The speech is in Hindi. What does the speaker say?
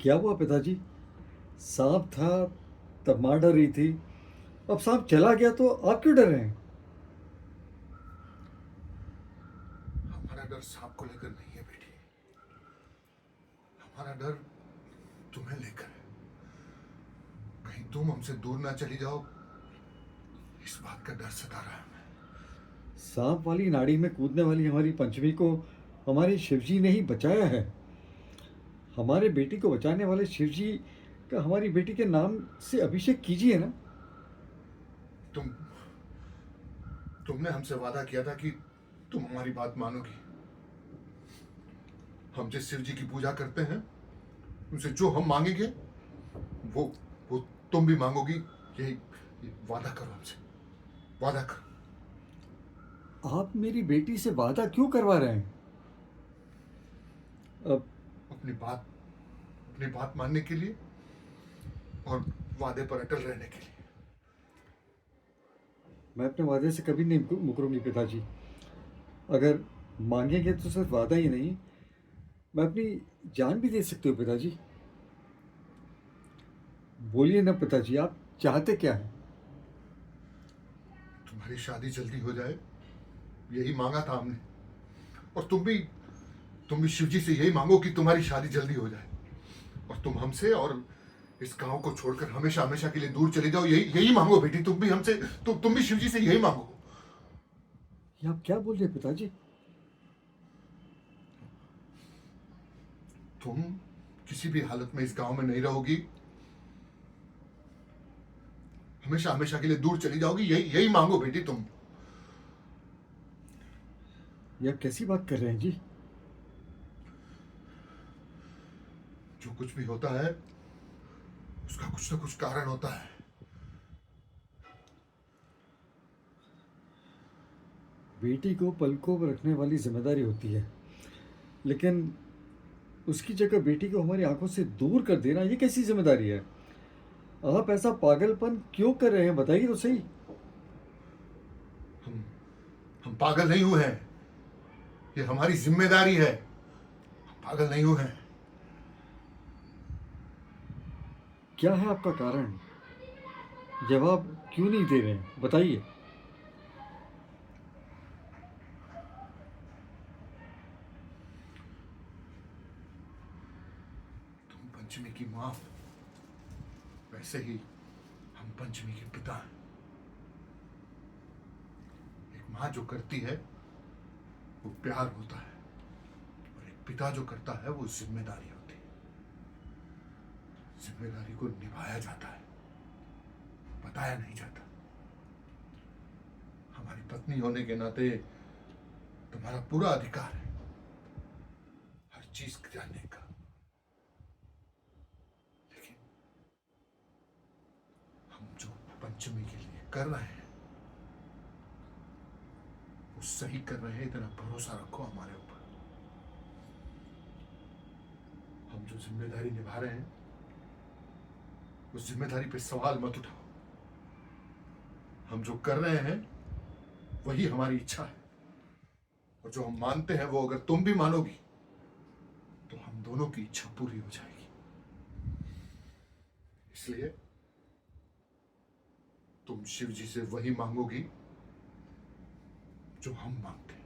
क्या हुआ पिताजी? सांप था तब माँ डर रही थी, अब सांप चला गया तो आप क्यों डर रहे हैं? हमारा डर सांप को लेकर नहीं है बेटी। हमारा डर तुम्हें लेकर है। कहीं तुम हमसे दूर ना चली जाओ, इस बात का डर सता रहा है हमें। सांप वाली नाड़ी में कूदने वाली हमारी पंचमी को हमारे शिवजी ने ही बचाया है। हमारे बेटी को बचाने वाले शिवजी का हमारी बेटी के नाम से अभिषेक कीजिए ना। तुम तुमने हमसे वादा किया था कि तुम हमारी बात मानोगी। हम जिस शिव जी की पूजा करते हैं, उनसे जो हम मांगेंगे वो वो तुम भी मांगोगी। यही वादा करो हमसे, वादा करो। आप मेरी बेटी से वादा क्यों करवा रहे हैं? अब अपनी बात अपनी बात मानने के लिए और वादे पर अटल रहने के लिए। मैं अपने वादे से कभी नहीं मुकरूंगी पिताजी। अगर मांगेंगे तो सिर्फ वादा ही नहीं, मैं अपनी जान भी दे सकती हूँ पिताजी। बोलिए ना पिताजी, आप चाहते क्या हैं? तुम्हारी शादी जल्दी हो जाए, यही मांगा था हमने। और तुम भी शिव जी से यही मांगो कि तुम्हारी शादी जल्दी हो जाए और तुम हमसे और इस गांव को छोड़कर हमेशा हमेशा के लिए दूर चले जाओ। यही यही मांगो बेटी। तुम भी हमसे, तुम भी शिव जी से यही मांगो। ये आप क्या बोल रहे हैं पिताजी? तुम किसी भी हालत में इस गांव में नहीं रहोगी, हमेशा हमेशा के लिए दूर चली जाओगी। यही यही मांगो बेटी तुम। ये आप कैसी बात कर रहे हैं जी? जो कुछ भी होता है उसका कुछ ना कुछ कारण होता है। बेटी को पलकों पर रखने वाली जिम्मेदारी होती है, लेकिन उसकी जगह बेटी को हमारी आंखों से दूर कर देना ये कैसी जिम्मेदारी है? आप ऐसा पागलपन क्यों कर रहे हैं, बताइए तो सही। हम हम पागल नहीं हुए हैं, ये हमारी जिम्मेदारी है। हम पागल नहीं हुए हैं। क्या है आपका कारण? जवाब क्यों नहीं दे रहे हैं, बताइए। तुम पंचमी की मां, वैसे ही हम पंचमी के पिता हैं। एक मां जो करती है वो प्यार होता है, और एक पिता जो करता है वो जिम्मेदारी होती है। जिम्मेदारी को निभाया जाता है, बताया नहीं जाता। हमारी पत्नी होने के नाते तुम्हारा पूरा अधिकार है हर चीज जानने का। लेकिन हम जो पंचमी के लिए कर रहे हैं वो सही कर रहे हैं, इतना भरोसा रखो हमारे ऊपर। हम जो जिम्मेदारी निभा रहे हैं उस जिम्मेदारी पे सवाल मत उठाओ। हम जो कर रहे हैं वही हमारी इच्छा है, और जो हम मानते हैं वो अगर तुम भी मानोगी तो हम दोनों की इच्छा पूरी हो जाएगी। इसलिए तुम शिव जी से वही मांगोगी जो हम मांगते हैं।